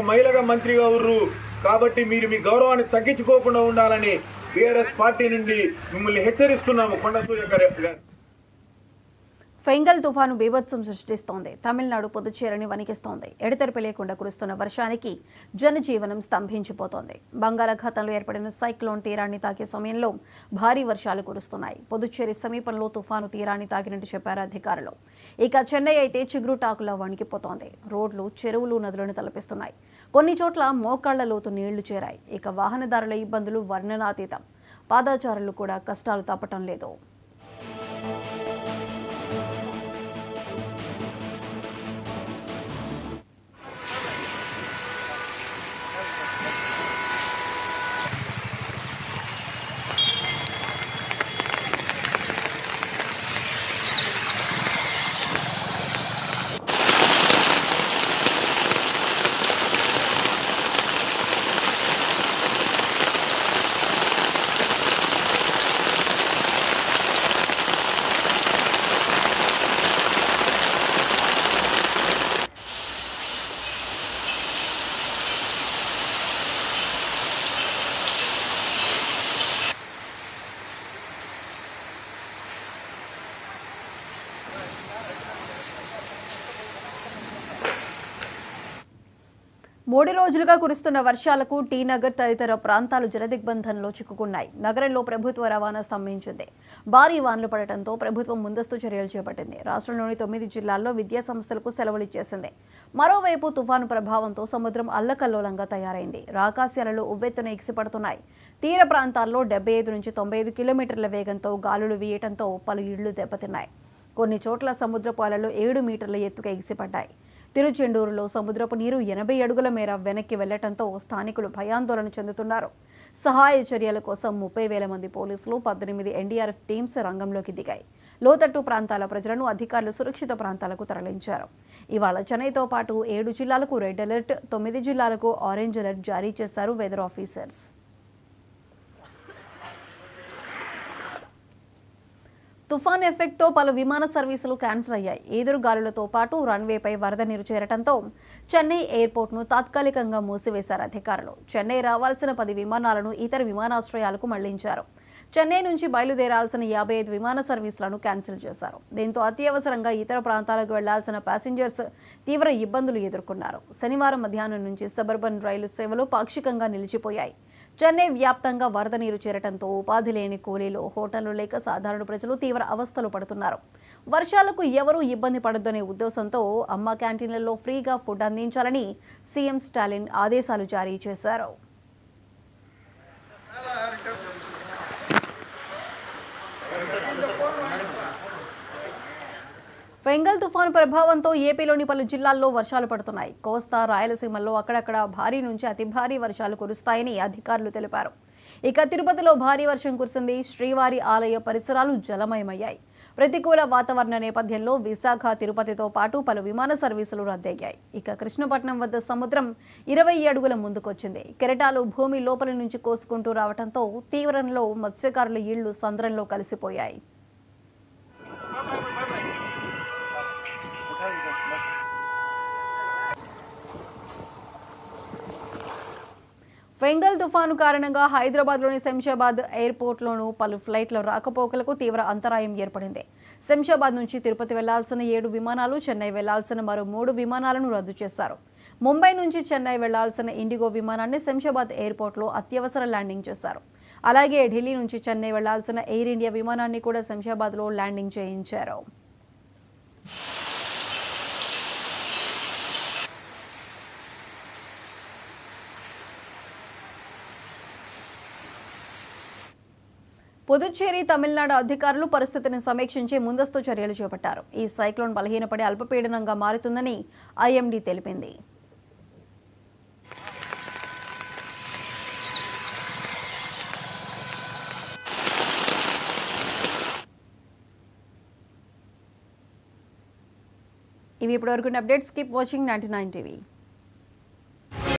మహిళగా మంత్రిగా ఉర్రు కాబట్టి మీరు మీ గౌరవాన్ని తగ్గించుకోకుండా ఉండాలని బీఆర్ఎస్ పార్టీ నుండి మిమ్మల్ని హెచ్చరిస్తున్నాము. కొండ సూర్య గారు. ఫెంగల్ తుఫాను బీభత్సం సృష్టిస్తోంది. తమిళనాడు పుదుచ్చేరిని వణికిస్తోంది. ఎడతెరిపి లేకుండా కురుస్తున్న వర్షానికి జనజీవనం స్తంభించిపోతోంది. బంగాళాఖాతంలో ఏర్పడిన సైక్లోన్ తీరాన్ని తాకే సమయంలో భారీ వర్షాలు కురుస్తున్నాయి. పుదుచ్చేరి సమీపంలో తుఫాను తీరాన్ని తాకినట్టు చెప్పారు అధికారులు. ఇక చెన్నై అయితే చిగురుటాకులా వణికిపోతోంది. రోడ్లు, చెరువులు, నదులను తలపిస్తున్నాయి. కొన్ని చోట్ల మోకాళ్ల లోతు నీళ్లు చేరాయి. ఇక వాహనదారుల ఇబ్బందులు వర్ణనాతీతం. పాదచారులు కూడా కష్టాలు తప్పటం లేదు. మూడు రోజులుగా కురుస్తున్న వర్షాలకు టీ నగర్ తదితర ప్రాంతాలు జలదిగ్బంధంలో చిక్కుకున్నాయి. నగరంలో ప్రభుత్వ రవాణా స్తంభించింది. భారీ వానలు పడటంతో ప్రభుత్వం ముందస్తు చర్యలు చేపట్టింది. రాష్ట్రంలోని 9 జిల్లాల్లో విద్యా సంస్థలకు సెలవులు ఇచ్చేసింది. మరోవైపు తుఫాను ప్రభావంతో సముద్రం అల్లకల్లోలంగా తయారైంది. రాకాస్యాలలో ఉవ్వెత్తున ఎగిసిపడుతున్నాయి. తీర ప్రాంతాల్లో 75 నుంచి 95 కిలోమీటర్ల వేగంతో గాలులు వీయటంతో పలు ఇళ్లు దెబ్బతిన్నాయి. కొన్ని చోట్ల సముద్రపు అలలు 7 మీటర్ల ఎత్తుకు ఎగిసిపడ్డాయి. తిరుచెండూరులో సముద్రపు నీరు 80 అడుగుల మేర వెనక్కి వెళ్లటంతో స్థానికులు భయాందోళన చెందుతున్నారు. సహాయ చర్యల కోసం 30,000 మంది పోలీసులు, 18 ఎన్డీఆర్ఎఫ్ టీమ్స్ రంగంలోకి దిగాయి. లోతట్టు ప్రాంతాల ప్రజలను అధికారులు సురక్షిత ప్రాంతాలకు తరలించారు. ఇవాళ చెన్నైతో పాటు 7 జిల్లాలకు రెడ్ అలర్ట్, 9 జిల్లాలకు ఆరెంజ్ అలర్ట్ జారీ చేశారు వెదర్ ఆఫీసర్స్. తుఫాన్ ఎఫెక్ట్తో పలు విమాన సర్వీసులు క్యాన్సిల్ అయ్యాయి. ఎదురుగాలులతో పాటు రన్వేపై వరద నీరు చేరటంతో చెన్నై ఎయిర్పోర్ట్ను తాత్కాలికంగా మూసివేశారు అధికారులు. చెన్నై రావాల్సిన 10 విమానాలను ఇతర విమానాశ్రయాలకు మళ్లించారు. చెన్నై నుంచి బయలుదేరాల్సిన 55 విమాన సర్వీసులను క్యాన్సిల్ చేశారు. దీంతో అత్యవసరంగా ఇతర ప్రాంతాలకు వెళ్లాల్సిన ప్యాసింజర్స్ తీవ్ర ఇబ్బందులు ఎదుర్కొన్నారు. శనివారం మధ్యాహ్నం నుంచి సబర్బన్ రైలు సేవలు పాక్షికంగా నిలిచిపోయాయి. చెన్నై వ్యాప్తంగా వరద నీరు చేరటంతో ఉపాధి లేని కూలీలు, హోటళ్లు లేక సాధారణ ప్రజలు తీవ్ర అవస్థలు పడుతున్నారు. వర్షాలకు ఎవరూ ఇబ్బంది పడొద్దనే ఉద్దేశంతో అమ్మ క్యాంటీన్లలో ఫ్రీగా ఫుడ్ అందించాలని సీఎం స్టాలిన్ ఆదేశాలు జారీ చేశారు. ఫెంగల్ తుఫాను ప్రభావంతో ఏపీలోని పలు జిల్లాల్లో వర్షాలు పడుతున్నాయి. కోస్తా, రాయలసీమల్లో అక్కడక్కడ భారీ నుంచి అతి భారీ వర్షాలు కురుస్తాయని అధికారులు తెలిపారు. ఇక తిరుపతిలో భారీ వర్షం కురిసింది. శ్రీవారి ఆలయ పరిసరాలు జలమయమయ్యాయి. ప్రతికూల వాతావరణ నేపథ్యంలో విశాఖ, తిరుపతితో పాటు పలు విమాన సర్వీసులు రద్దయ్యాయి. ఇక కృష్ణపట్నం వద్ద సముద్రం 20 అడుగుల ముందుకొచ్చింది. కెరటాలు భూమి లోపలి నుంచి కోసుకుంటూ రావడంతో తీవ్రంలో మత్స్యకారుల ఇళ్లు సంద్రంలో కలిసిపోయాయి. ఫెంగల్ తుఫాను కారణంగా హైదరాబాద్లోని శంషాబాద్ ఎయిర్పోర్ట్లోనూ పలు ఫ్లైట్ల రాకపోకలకు తీవ్ర అంతరాయం ఏర్పడింది. శంషాబాద్ నుంచి తిరుపతి వెళ్లాల్సిన 7 విమానాలు, చెన్నై వెళ్లాల్సిన మరో 3 విమానాలను రద్దు చేశారు. ముంబై నుంచి చెన్నై వెళ్లాల్సిన ఇండిగో విమానాన్ని శంషాబాద్ ఎయిర్పోర్ట్లో అత్యవసర ల్యాండింగ్ చేశారు. అలాగే ఢిల్లీ నుంచి చెన్నై వెళ్లాల్సిన ఎయిర్ ఇండియా విమానాన్ని కూడా శంషాబాద్లో ల్యాండింగ్ చేయించారు. పుదుచ్చేరి, తమిళనాడు అధికారులు పరిస్థితిని సమీక్షించి ముందస్తు చర్యలు చేపట్టారు. ఈ సైక్లోన్ బలహీనపడి అల్పపీడనంగా మారుతుందని ఐఎండీ తెలిపింది. ఇవి ఇప్పటివరకు అప్డేట్స్. Keep watching 99 TV.